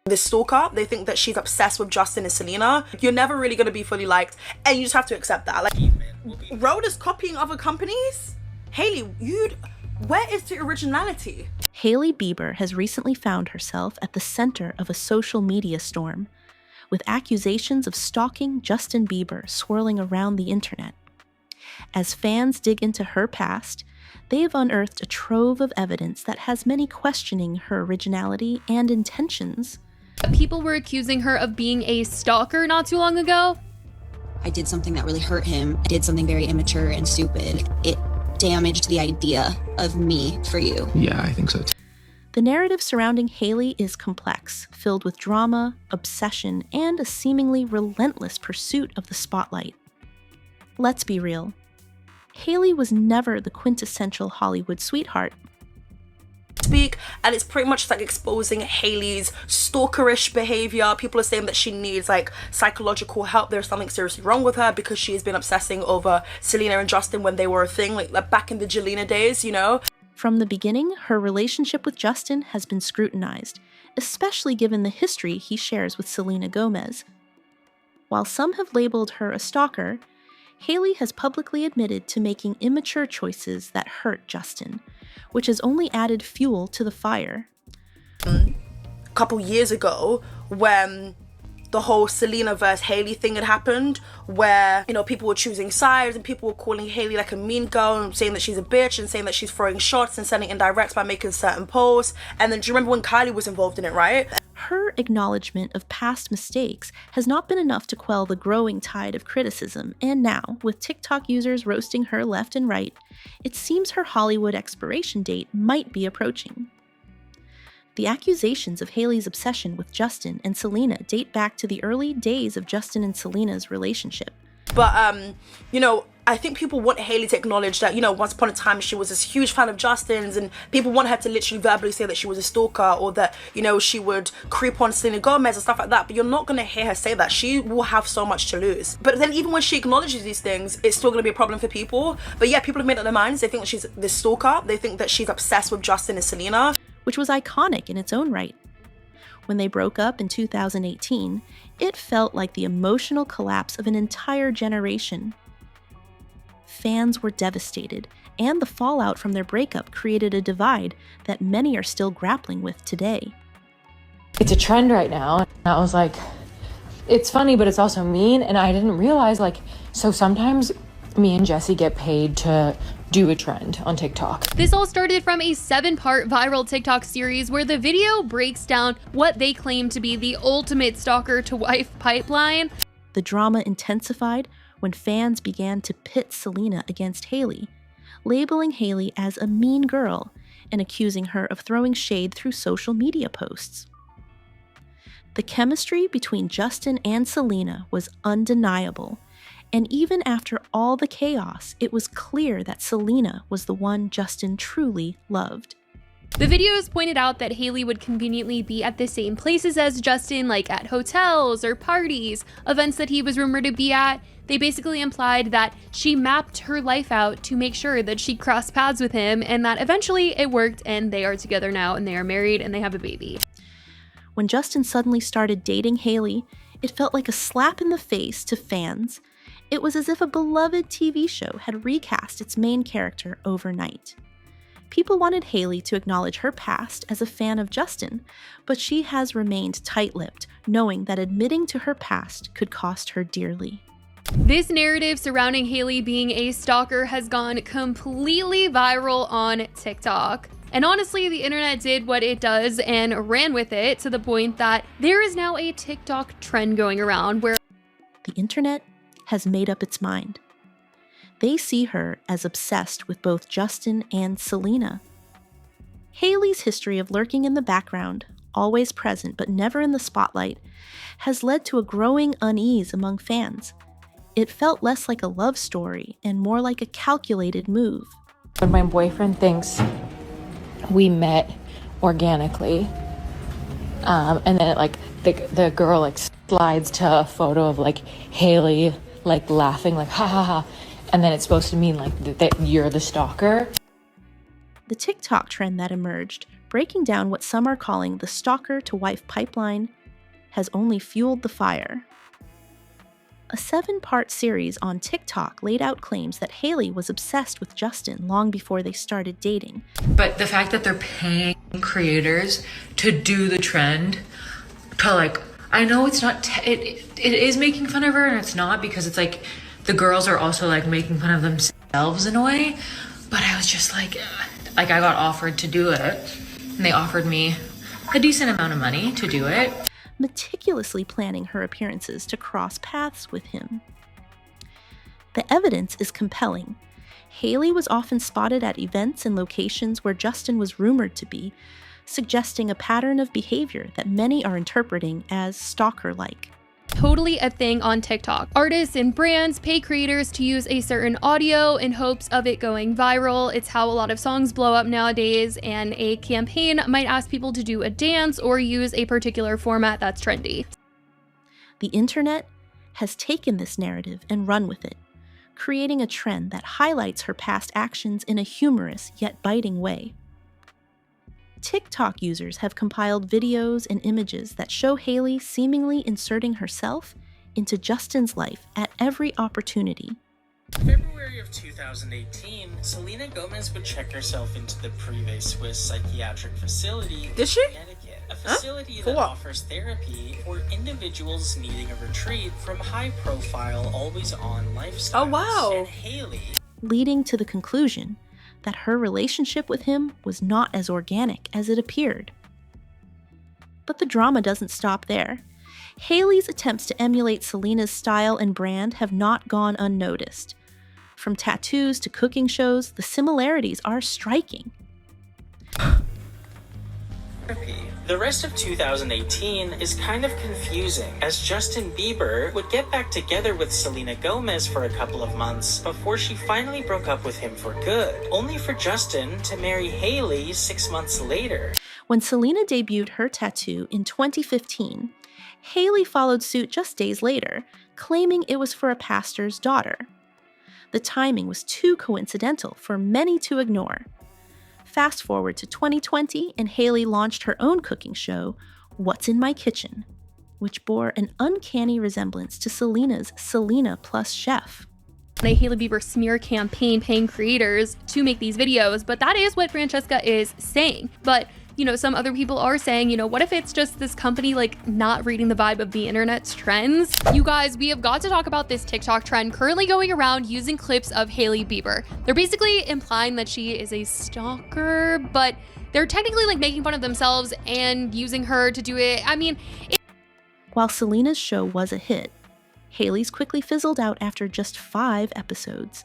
this stalker. They think that she's obsessed with Justin and Selena. You're never really going to be fully liked, and you just have to accept that. Like, Rhoda is copying other companies. Hailey, where is the originality? Hailey Bieber has recently found herself at the center of a social media storm, with accusations of stalking Justin Bieber swirling around the internet. As fans dig into her past, they've unearthed a trove of evidence that has many questioning her originality and intentions. People were accusing her of being a stalker not too long ago. I did something that really hurt him. I did something very immature and stupid. It damaged the idea of me for you. Yeah, I think so too. The narrative surrounding Hailey is complex, filled with drama, obsession, and a seemingly relentless pursuit of the spotlight. Let's be real. Hailey was never the quintessential Hollywood sweetheart. And it's pretty much like exposing Hailey's stalkerish behavior. People are saying that she needs like psychological help. There's something seriously wrong with her because she has been obsessing over Selena and Justin when they were a thing, like back in the Jelena days, you know? From the beginning, her relationship with Justin has been scrutinized, especially given the history he shares with Selena Gomez. While some have labeled her a stalker, Hailey has publicly admitted to making immature choices that hurt Justin, which has only added fuel to the fire. A couple years ago, when the whole Selena versus Hailey thing had happened, where, you know, people were choosing sides and people were calling Hailey like a mean girl and saying that she's a bitch and saying that she's throwing shots and sending indirects by making certain posts. And then do you remember when Kylie was involved in it, right? Her acknowledgement of past mistakes has not been enough to quell the growing tide of criticism, and now, with TikTok users roasting her left and right, it seems her Hollywood expiration date might be approaching. The accusations of Hailey's obsession with Justin and Selena date back to the early days of Justin and Selena's relationship. But, you know, I think people want Hailey to acknowledge that, you know, once upon a time she was this huge fan of Justin's, and people want her to literally verbally say that she was a stalker or that, you know, she would creep on Selena Gomez and stuff like that. But you're not going to hear her say that. She will have so much to lose. But then even when she acknowledges these things, it's still going to be a problem for people. But yeah, people have made up their minds. They think that she's this stalker. They think that she's obsessed with Justin and Selena. Which was iconic in its own right. When they broke up in 2018, it felt like the emotional collapse of an entire generation. Fans were devastated, and the fallout from their breakup created a divide that many are still grappling with today. It's a trend right now. I was like, it's funny, but it's also mean, and I didn't realize, like, so sometimes me and Jesse get paid to do a trend on TikTok. This all started from a 7-part viral TikTok series where the video breaks down what they claim to be the ultimate stalker to wife pipeline. The drama intensified when fans began to pit Selena against Hailey, labeling Hailey as a mean girl and accusing her of throwing shade through social media posts. The chemistry between Justin and Selena was undeniable, and even after all the chaos, it was clear that Selena was the one Justin truly loved. The videos pointed out that Hailey would conveniently be at the same places as Justin, like at hotels or parties, events that he was rumored to be at. They basically implied that she mapped her life out to make sure that she crossed paths with him, and that eventually it worked and they are together now and they are married and they have a baby. When Justin suddenly started dating Hailey, it felt like a slap in the face to fans. It was as if a beloved TV show had recast its main character overnight. People wanted Hailey to acknowledge her past as a fan of Justin, but she has remained tight-lipped, knowing that admitting to her past could cost her dearly. This narrative surrounding Hailey being a stalker has gone completely viral on TikTok. And honestly, the internet did what it does and ran with it to the point that there is now a TikTok trend going around where the internet has made up its mind. They see her as obsessed with both Justin and Selena. Hailey's history of lurking in the background, always present but never in the spotlight, has led to a growing unease among fans. It felt less like a love story and more like a calculated move. When my boyfriend thinks we met organically, and then the girl like slides to a photo of like Hailey like laughing like ha ha ha, and then it's supposed to mean like that you're the stalker. The TikTok trend that emerged, breaking down what some are calling the stalker to wife pipeline, has only fueled the fire. A 7-part series on TikTok laid out claims that Hailey was obsessed with Justin long before they started dating. But the fact that they're paying creators to do the trend, to like, I know it's not, it is making fun of her, and it's not, because it's like the girls are also like making fun of themselves in a way. But I was just like I got offered to do it, and they offered me a decent amount of money to do it. Meticulously planning her appearances to cross paths with him. The evidence is compelling. Hailey was often spotted at events and locations where Justin was rumored to be, suggesting a pattern of behavior that many are interpreting as stalker-like. Totally a thing on TikTok. Artists and brands pay creators to use a certain audio in hopes of it going viral. It's how a lot of songs blow up nowadays, and a campaign might ask people to do a dance or use a particular format that's trendy. The internet has taken this narrative and run with it, creating a trend that highlights her past actions in a humorous yet biting way. TikTok users have compiled videos and images that show Hailey seemingly inserting herself into Justin's life at every opportunity. February of 2018, Selena Gomez would check herself into the Privé Swiss psychiatric facility Did she? in Connecticut, a facility that what? offers therapy for individuals needing a retreat from high-profile, always-on lifestyles. Oh, wow. And Hailey, Leading to the conclusion that her relationship with him was not as organic as it appeared. But the drama doesn't stop there. Hailey's attempts to emulate Selena's style and brand have not gone unnoticed. From tattoos to cooking shows, the similarities are striking. the rest of 2018 is kind of confusing, as Justin Bieber would get back together with Selena Gomez for a couple of months before she finally broke up with him for good, only for Justin to marry Hailey 6 months later. When Selena debuted her tattoo in 2015, Hailey followed suit just days later, claiming it was for a pastor's daughter. The timing was too coincidental for many to ignore. Fast forward to 2020, and Hailey launched her own cooking show, What's in My Kitchen, which bore an uncanny resemblance to Selena's Selena Plus Chef. A Hailey Bieber smear campaign paying creators to make these videos, but that is what Francesca is saying. But some other people are saying, what if it's just this company not reading the vibe of the internet's trends? You guys, we have got to talk about this TikTok trend currently going around using clips of Hailey Bieber. They're basically implying that she is a stalker, but they're technically making fun of themselves and using her to do it. While Selena's show was a hit, Hailey's quickly fizzled out after just 5 episodes.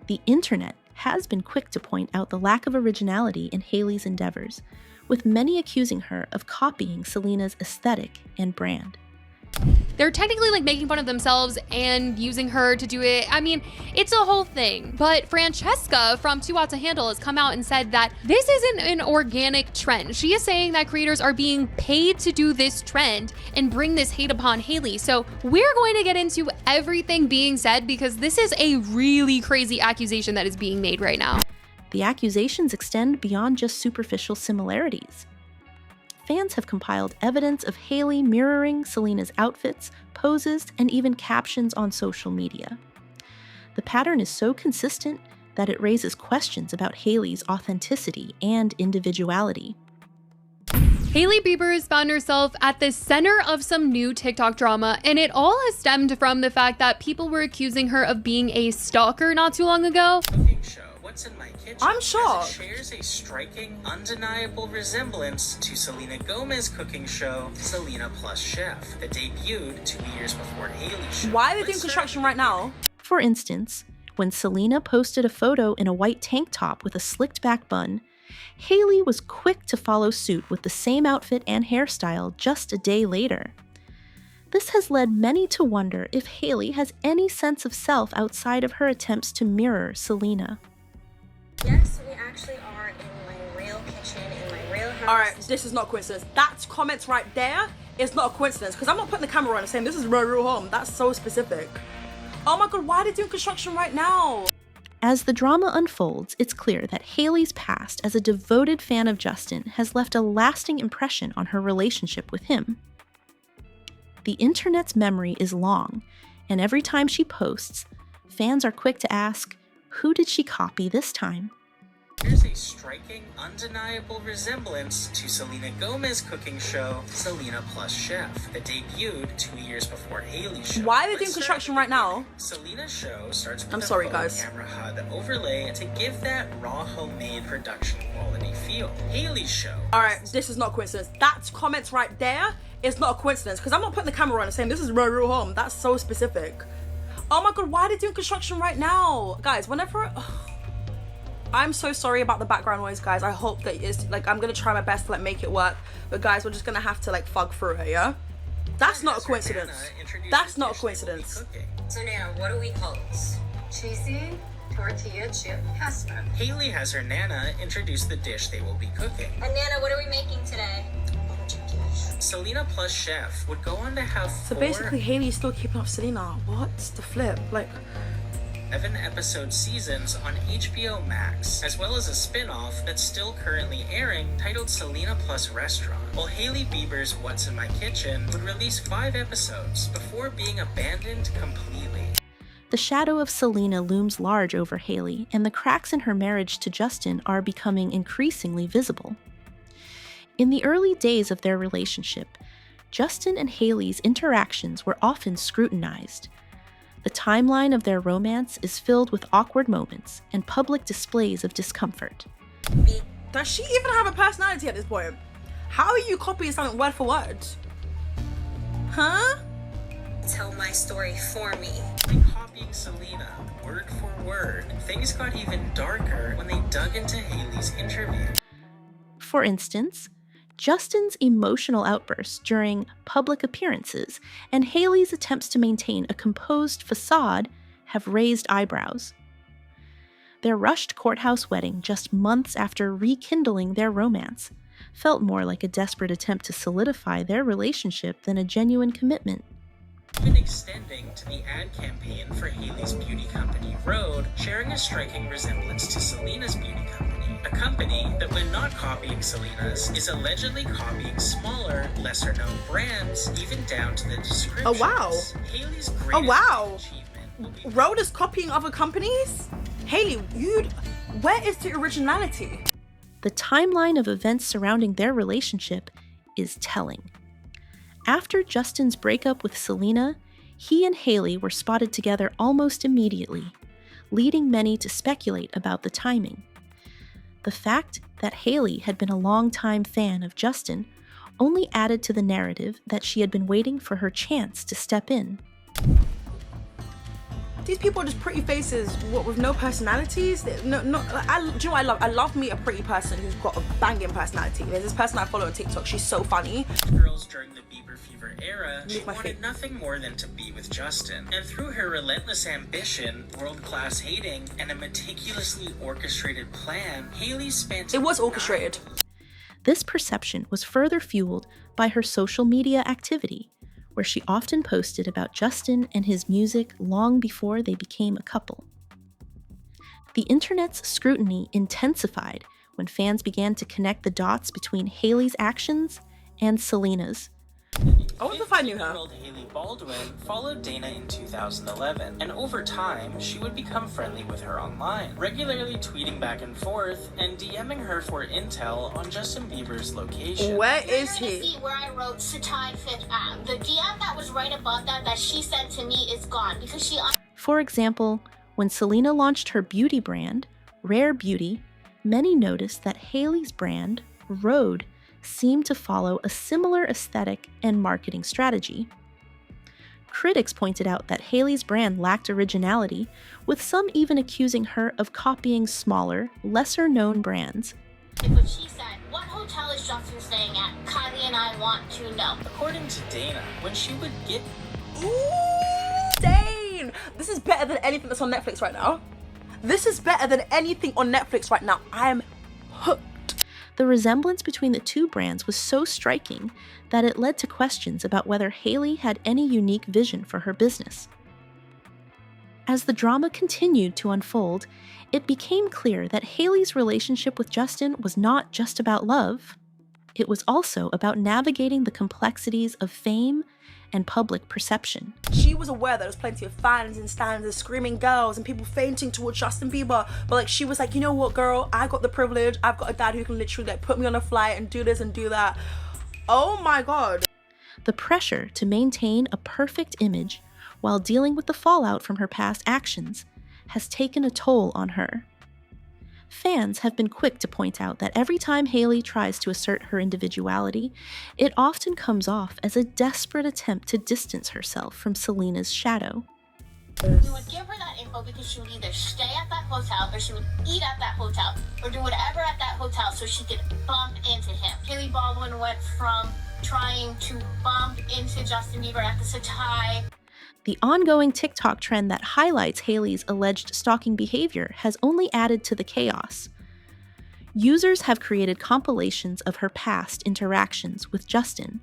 The internet has been quick to point out the lack of originality in Hailey's endeavors, with many accusing her of copying Selena's aesthetic and brand. They're technically making fun of themselves and using her to do it. It's a whole thing. But Francesca from Too Hot to Handle has come out and said that this isn't an organic trend. She is saying that creators are being paid to do this trend and bring this hate upon Hailey. So we're going to get into everything being said because this is a really crazy accusation that is being made right now. The accusations extend beyond just superficial similarities. Fans have compiled evidence of Hailey mirroring Selena's outfits, poses, and even captions on social media. The pattern is so consistent that it raises questions about Hailey's authenticity and individuality. Hailey Bieber has found herself at the center of some new TikTok drama, and it all has stemmed from the fact that people were accusing her of being a stalker not too long ago. Cooking show, What's in My Kitchen, I'm shocked. as it shares a striking, undeniable resemblance to Selena Gomez's cooking show, Selena Plus Chef, that debuted 2 years before Hailey's show. Why are they but doing construction certainly right now? For instance, when Selena posted a photo in a white tank top with a slicked back bun, Hailey was quick to follow suit with the same outfit and hairstyle just a day later. This has led many to wonder if Hailey has any sense of self outside of her attempts to mirror Selena. Yes, we actually are in my real kitchen, in my real house. Alright, this is not a coincidence. That comment right there is not a coincidence because I'm not putting the camera on and saying this is my real home. That's so specific. Oh my god, why are they doing construction right now? As the drama unfolds, it's clear that Hailey's past as a devoted fan of Justin has left a lasting impression on her relationship with him. The internet's memory is long, and every time she posts, fans are quick to ask, who did she copy this time? There's a striking, undeniable resemblance to Selena Gomez's cooking show, Selena Plus Chef, that debuted 2 years before Hailey's show. Why are they doing construction right now? Selena's show starts with I'm a sorry, photo guys. camera HUD overlay to give that raw homemade production quality feel. Hailey's show. Alright, this is not a coincidence. That comments right there is not a coincidence, because I'm not putting the camera on and saying this is my real home. That's so specific. Oh my god, why are they doing construction right now? Guys, whenever... I'm so sorry about the background noise, guys. I hope that it's like, I'm gonna try my best to like make it work, but guys, we're just gonna have to like fug through it, yeah? That's not a coincidence. That's not a coincidence. So now, what do we call this? Cheesy tortilla chip pasta. Hailey has her Nana introduce the dish they will be cooking. And Nana, what are we making today? Selena Plus Chef would go on to have So basically, Hailey's still keeping up Selena. What's the flip? Like, 7-episode seasons on HBO Max, as well as a spin-off that's still currently airing titled Selena Plus Restaurant, while Hailey Bieber's What's in My Kitchen would release 5 episodes before being abandoned completely. The shadow of Selena looms large over Hailey, and the cracks in her marriage to Justin are becoming increasingly visible. In the early days of their relationship, Justin and Hailey's interactions were often scrutinized. The timeline of their romance is filled with awkward moments and public displays of discomfort. does she even have a personality at this point? How are you copying something word for word? Huh? Tell my story for me. By copying Selena, word for word, things got even darker when they dug into Hailey's interview. For instance, Justin's emotional outbursts during public appearances and Hailey's attempts to maintain a composed facade have raised eyebrows. Their rushed courthouse wedding just months after rekindling their romance felt more like a desperate attempt to solidify their relationship than a genuine commitment. Even extending to the ad campaign for Hailey's beauty company, Rhode, sharing a striking resemblance to Selena's beauty company. A company that, when not copying Selena's, is allegedly copying smaller, lesser-known brands, even down to the descriptions. Oh, wow. Hailey's greatest Oh, wow. achievement will be Rhode is copying other companies? Hailey, where is the originality? The timeline of events surrounding their relationship is telling. After Justin's breakup with Selena, he and Hailey were spotted together almost immediately, leading many to speculate about the timing. The fact that Hailey had been a longtime fan of Justin only added to the narrative that she had been waiting for her chance to step in. These people are just pretty faces, with no personalities. Do you know what I love? I love me a pretty person who's got a banging personality. There's this person I follow on TikTok. She's so funny. girls during the Bieber fever era, she Make my wanted face. nothing more than to be with Justin. And through her relentless ambition, world-class hating, and a meticulously orchestrated plan, Hailey spent... It was orchestrated. This perception was further fueled by her social media activity, where she often posted about Justin and his music long before they became a couple. The internet's scrutiny intensified when fans began to connect the dots between Hailey's actions and Selena's. I wonder if I knew her. 15-year-old Hailey Baldwin followed Dana in 2011, and over time, she would become friendly with her online, regularly tweeting back and forth and DMing her for intel on Justin Bieber's location. Where is You're gonna he? see where I wrote Satai Fit the DM that was right above that she sent to me is gone because she For example, when Selena launched her beauty brand, Rare Beauty, many noticed that Hailey's brand, Rhode, seemed to follow a similar aesthetic and marketing strategy. Critics pointed out that Hailey's brand lacked originality, with some even accusing her of copying smaller, lesser-known brands. but she said, what hotel is Justin staying at? Kylie and I want to know. According to Dana, when she would get Ooh, dang! This is better than anything that's on Netflix right now. This is better than anything on Netflix right now. I am hooked. The resemblance between the two brands was so striking that it led to questions about whether Hailey had any unique vision for her business. As the drama continued to unfold, it became clear that Hailey's relationship with Justin was not just about love. It was also about navigating the complexities of fame and public perception. She was aware that there was plenty of fans and stands and screaming girls and people fainting towards Justin Bieber, but like she was like, you know what, girl, I got the privilege. I've got a dad who can literally like put me on a flight and do this and do that. Oh my god. The pressure to maintain a perfect image while dealing with the fallout from her past actions has taken a toll on her. Fans have been quick to point out that every time Hailey tries to assert her individuality, it often comes off as a desperate attempt to distance herself from Selena's shadow. We would give her that info because she would either stay at that hotel or she would eat at that hotel or do whatever at that hotel so she could bump into him. Hailey Baldwin went from trying to bump into Justin Bieber at the Satai. The ongoing TikTok trend that highlights Hailey's alleged stalking behavior has only added to the chaos. Users have created compilations of her past interactions with Justin,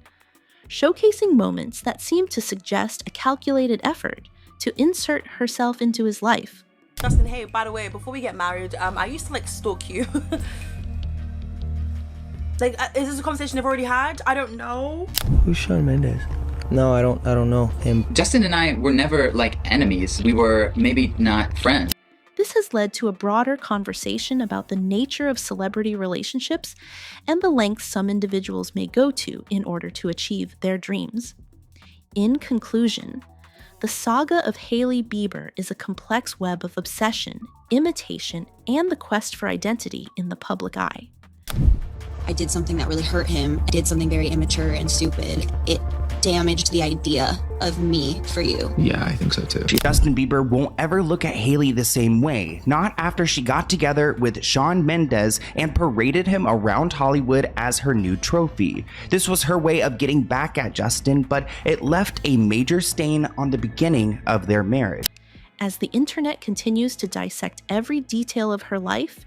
showcasing moments that seem to suggest a calculated effort to insert herself into his life. Justin, hey, by the way, before we get married, I used to like stalk you. Like, is this a conversation they've already had? I don't know. Who's Shawn Mendes? No, I don't know him. Justin and I were never like enemies. We were maybe not friends. This has led to a broader conversation about the nature of celebrity relationships and the lengths some individuals may go to in order to achieve their dreams. In conclusion, the saga of Hailey Bieber is a complex web of obsession, imitation, and the quest for identity in the public eye. I did something that really hurt him. I did something very immature and stupid. It damaged the idea of me for you. Yeah, I think so too. Justin Bieber won't ever look at Hailey the same way, not after she got together with Shawn Mendes and paraded him around Hollywood as her new trophy. This was her way of getting back at Justin, but it left a major stain on the beginning of their marriage. As the internet continues to dissect every detail of her life,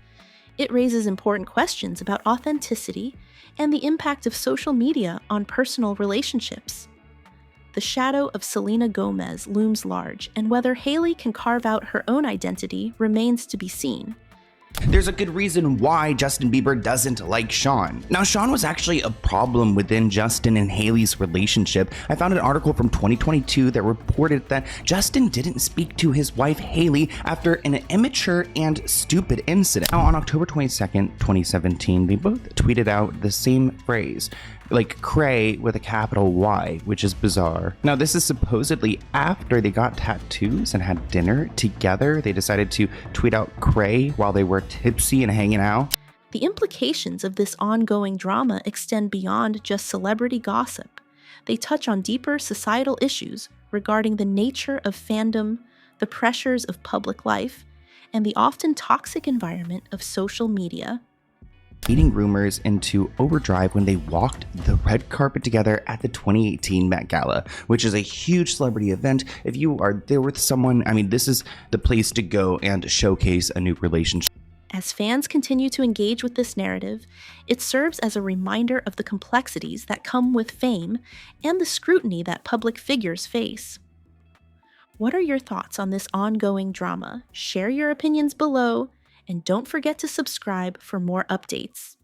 it raises important questions about authenticity and the impact of social media on personal relationships. The shadow of Selena Gomez looms large, and whether Hailey can carve out her own identity remains to be seen. There's a good reason why Justin Bieber doesn't like Shawn. Now, Shawn was actually a problem within Justin and Hailey's relationship. I found an article from 2022 that reported that Justin didn't speak to his wife Hailey after an immature and stupid incident. Now, on October 22nd, 2017, they both tweeted out the same phrase, like cray with a capital Y, which is bizarre. Now, this is supposedly after they got tattoos and had dinner together. They decided to tweet out cray while they were tipsy and hanging out. The implications of this ongoing drama extend beyond just celebrity gossip. They touch on deeper societal issues regarding the nature of fandom, the pressures of public life, and the often toxic environment of social media. Leading rumors into overdrive when they walked the red carpet together at the 2018 Met Gala, which is a huge celebrity event. If you are there with someone, I mean, this is the place to go and showcase a new relationship. As fans continue to engage with this narrative, it serves as a reminder of the complexities that come with fame and the scrutiny that public figures face. What are your thoughts on this ongoing drama? Share your opinions below, and don't forget to subscribe for more updates.